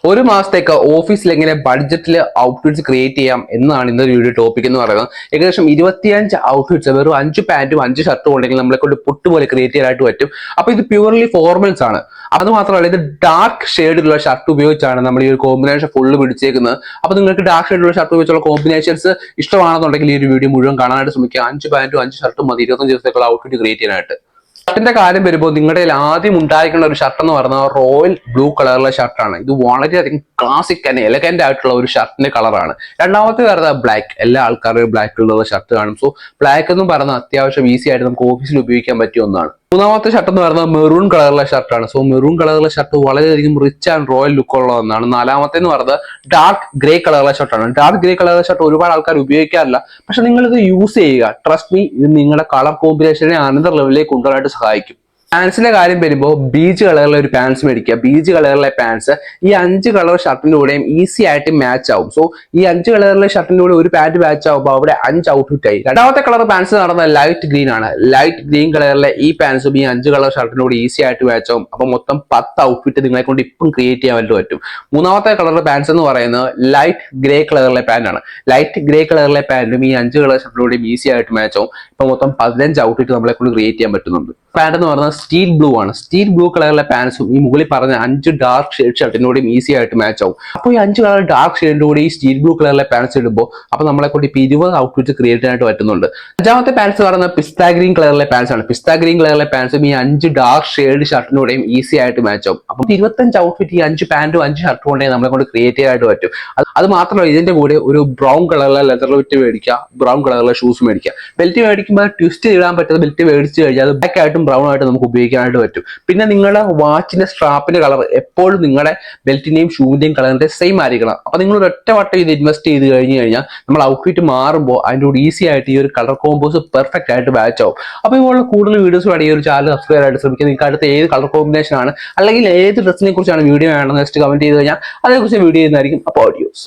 ഒരു മാസത്തേക്ക് ഓഫീസിൽ എങ്ങനെ ബഡ്ജറ്റിൽ ഔട്ട്ഫിറ്റ്സ് ക്രിയേറ്റ് ചെയ്യാം എന്നാണ് ഇന്നൊരു വീഡിയോ ടോപ്പിക് എന്ന് പറയുന്നത്. ഏകദേശം 25 ഔട്ട്ഫിറ്റ്സ് വെറും 5 പാന്റും 5 ഷർട്ടും ഉണ്ടെങ്കിൽ നമ്മളെ കൊണ്ട് പൊട്ടുപോലെ ക്രിയേറ്റ് ചെയ്യാനായിട്ട് പറ്റും. അപ്പൊ ഇത് പ്യൂർലി ഫോർമൽസ് ആണ്. അത് മാത്രമല്ല ഇത് ഡാർക്ക് ഷെയ്ഡിലുള്ള ഷർട്ട് ഉപയോഗിച്ചാണ് നമ്മൾ ഈ ഒരു കോമ്പിനേഷൻ ഫുള്ള് പിടിച്ചേക്കുന്നത്. അപ്പൊ നിങ്ങൾക്ക് ഡാർക്ക് ഷെയ്ഡിലുള്ള ഷർട്ട് ഉപയോഗിച്ചുള്ള കോമ്പിനേഷൻസ് ഇഷ്ടമാണെന്നുണ്ടെങ്കിൽ ഈ ഒരു വീഡിയോ മുഴുവൻ കാണാനായിട്ട് ശ്രമിക്കുക. 5 പാന്റും 5 ഷർട്ടും മതി 25 ദിവസത്തേക്കുള്ള ഔട്ട്ഫിറ്റ് ക്രിയേറ്റ് ചെയ്യാനായിട്ട്. ഷർട്ടിന്റെ കാര്യം വരുമ്പോൾ നിങ്ങളുടെ ആദ്യം ഉണ്ടായിരിക്കുന്ന ഒരു ഷർട്ട് എന്ന് പറയുന്നത് റോയൽ ബ്ലൂ കളറുള്ള ഷർട്ടാണ്. ഇത് വളരെയധികം ക്ലാസിക് ആൻഡ് എലഗന്റ് ആയിട്ടുള്ള ഒരു ഷർട്ടിന്റെ കളറാണ്. രണ്ടാമത്തെ വരുന്നത് ബ്ലാക്ക്. എല്ലാ ആൾക്കാരും ബ്ലാക്ക് കളറുള്ള ഷർട്ട് കാണും. സോ ബ്ലാക്ക് എന്ന് പറയുന്നത് അത്യാവശ്യം ഈസി ആയിട്ട് നമുക്ക് ഓഫീസിൽ ഉപയോഗിക്കാൻ പറ്റിയ ഒന്നാണ്. മൂന്നാമത്തെ ഷർട്ട് എന്ന് പറയുന്നത് മെറൂൺ കളറുള്ള ഷർട്ടാണ്. സോ മെറൂൺ കളറുള്ള ഷർട്ട് വളരെയധികം റിച്ച് ആൻഡ് റോയൽ ലുക്ക് ഉള്ള ഒന്നാണ്. നാലാമത്തെ എന്ന് പറയുന്നത് ഡാർക്ക് ഗ്രേ കളറുള്ള ഷർട്ടാണ്. ഡാർക്ക് ഗ്രേ കളറുള്ള ഷർട്ട് ഒരുപാട് ആൾക്കാർ ഉപയോഗിക്കാറില്ല, പക്ഷെ നിങ്ങൾ ഇത് യൂസ് ചെയ്യുക. ട്രസ്റ്റ് മീ, ഇത് നിങ്ങളുടെ കളർ കോമ്പിനേഷനെ അനന്തർ ലെവലിലേക്ക് കൊണ്ടുവരാനായിട്ട് സഹായിക്കും. പാൻസിന്റെ കാര്യം വരുമ്പോൾ ബീച്ച് കളറിലെ ഒരു പാൻസ് മേടിക്കുക. ബീച്ച് കളറിലെ പാൻസ് ഈ 5 കളർ ഷർട്ടിന്റെ കൂടെയും ഈസി ആയിട്ട് മാച്ച് ആവും. സോ ഈ 5 കളറിലെ ഷർട്ടിന്റെ കൂടെ ഒരു പാന്റ് മാച്ച് ആവുമ്പോൾ അവിടെ 5 ഔട്ട്ഫിറ്റ് ആയി. രണ്ടാമത്തെ കളർ പാൻസ് നടന്നത് ലൈറ്റ് ഗ്രീൻ ആണ്. ലൈറ്റ് ഗ്രീൻ കളറിലെ ഈ പാൻസും ഈ 5 കളർ ഷർട്ടിന്റെ കൂടെ ഈസി ആയിട്ട് മാച്ച് ആവും. അപ്പൊ മൊത്തം 10 ഔട്ട്ഫിറ്റ് നിങ്ങളെ കൊണ്ട് ഇപ്പം ക്രിയേറ്റ് ചെയ്യാൻ വേണ്ടി പറ്റും. മൂന്നാമത്തെ കളർ പാൻസ് എന്ന് പറയുന്നത് ലൈറ്റ് ഗ്രേ കളറിലെ പാന്റ് ആണ്. ലൈറ്റ് ഗ്രേ കളറിലെ പാന്റും ഈ 5 കളർ ഷർട്ടിലൂടെയും ഈസി ആയിട്ട് മാച്ച് ആവും. ഇപ്പൊ മൊത്തം 15 ഔട്ട്ഫിറ്റ് നമ്മളെ കൊണ്ട് ക്രിയേറ്റ് ചെയ്യാൻ പറ്റുന്നുണ്ട്. പാന്റ് എന്ന് പറയുന്നത് സ്റ്റീൽ ബ്ലൂ ആണ്. സ്റ്റീൽ ബ്ലൂ കളറിലെ പാൻസും ഈ മുകളിൽ പറഞ്ഞ 5 ഡാർക്ക് ഷെയ്ഡ് ഷർട്ടിനോടും ഈസി ആയിട്ട് മാച്ച് ആവും. അപ്പോൾ ഈ 5 കളർ ഡാർക്ക് ഷെയ്ഡിന്റെ കൂടി ഈ സ്റ്റീൽ ബ്ലൂ കളറിലെ പാൻസ് ഇടുമ്പോൾ അപ്പൊ നമ്മളെ കൊണ്ട് ഇപ്പൊ 20 ഔട്ട്ഫിറ്റ് ക്രിയേറ്റ് ചെയ്യാനായിട്ട് പറ്റുന്നുണ്ട്. അഞ്ചാമത്തെ പാൻസ് പറയുന്നത് പിസ്ത ഗ്രീൻ കളറിലെ പാൻസ് ആണ്. പിസ്ത ഗ്രീൻ കളറിലെ പാൻസും ഈ 5 ഡാർക്ക് ഷെയ്ഡ് ഷർട്ടിനോടെയും ഈസി ആയിട്ട് മാച്ച് ആവും. അപ്പൊ 25 ഔട്ട്ഫിറ്റ് ഈ 5 പാന്റും 5 ഷർട്ടും കൊണ്ടേ നമ്മളെ കൊണ്ട് ക്രിയേറ്റ് ചെയ്യാനായിട്ട് പറ്റും. അത് മാത്രമല്ല ഇതിന്റെ കൂടെ ഒരു ബ്രൗൺ കളറിലെ ലെതർ ബെൽറ്റ് മേടിക്കുക, ബ്രൗൺ കളറിലെ ഷൂസ് മേടിക്കുക. ബെൽറ്റ് മേടിക്കുമ്പോൾ ട്വിസ്റ്റ് ഇടാൻ പറ്റുന്ന ബെൽറ്റ് മേടിച്ചു കഴിഞ്ഞാൽ അത് ബ്ലാക്ക് ആയിട്ടും ബ്രൗൺ ആയിട്ടും നമുക്ക് ഉപയോഗിക്കാനായിട്ട് പറ്റും. പിന്നെ നിങ്ങളുടെ വാച്ചിന്റെ സ്ട്രാപ്പിന്റെ കളർ എപ്പോഴും നിങ്ങളുടെ ബെൽറ്റിന്റെയും ഷൂവിന്റെയും കളറിന്റെ സെയിം ആയിരിക്കണം. അപ്പൊ നിങ്ങൾ ഒരു ഒറ്റ വട്ടം ഇത് ഇൻവെസ്റ്റ് ചെയ്ത് കഴിഞ്ഞ് കഴിഞ്ഞാൽ നമ്മൾ ഔട്ട്ഫിറ്റ് മാറുമ്പോൾ അതിന്റെ കൂടെ ഈസി ആയിട്ട് ഈ ഒരു കളർ കോമ്പോസ് പെർഫെക്റ്റ് ആയിട്ട് മാച്ച് ആവും. അപ്പൊ ഇതുപോലെ കൂടുതൽ വീഡിയോസ് വേണം ഈ ഒരു ചാനൽ സബ്സ്ക്രൈബ് ആയിട്ട് ശ്രമിക്കുക. നിങ്ങൾക്ക് അടുത്ത ഏത് കളർ കോമ്പിനേഷൻ ആണ് അല്ലെങ്കിൽ ഏത് ഡ്രസ്സിനെ കുറിച്ചാണ് വീഡിയോ വേണമെന്ന് ജസ്റ്റ് കമന്റ് ചെയ്ത് കഴിഞ്ഞാൽ അതേക്കുറിച്ച് വീഡിയോ ചെയ്യുന്നതായിരിക്കും. അപ്പോൾ ഓഡിയോസ്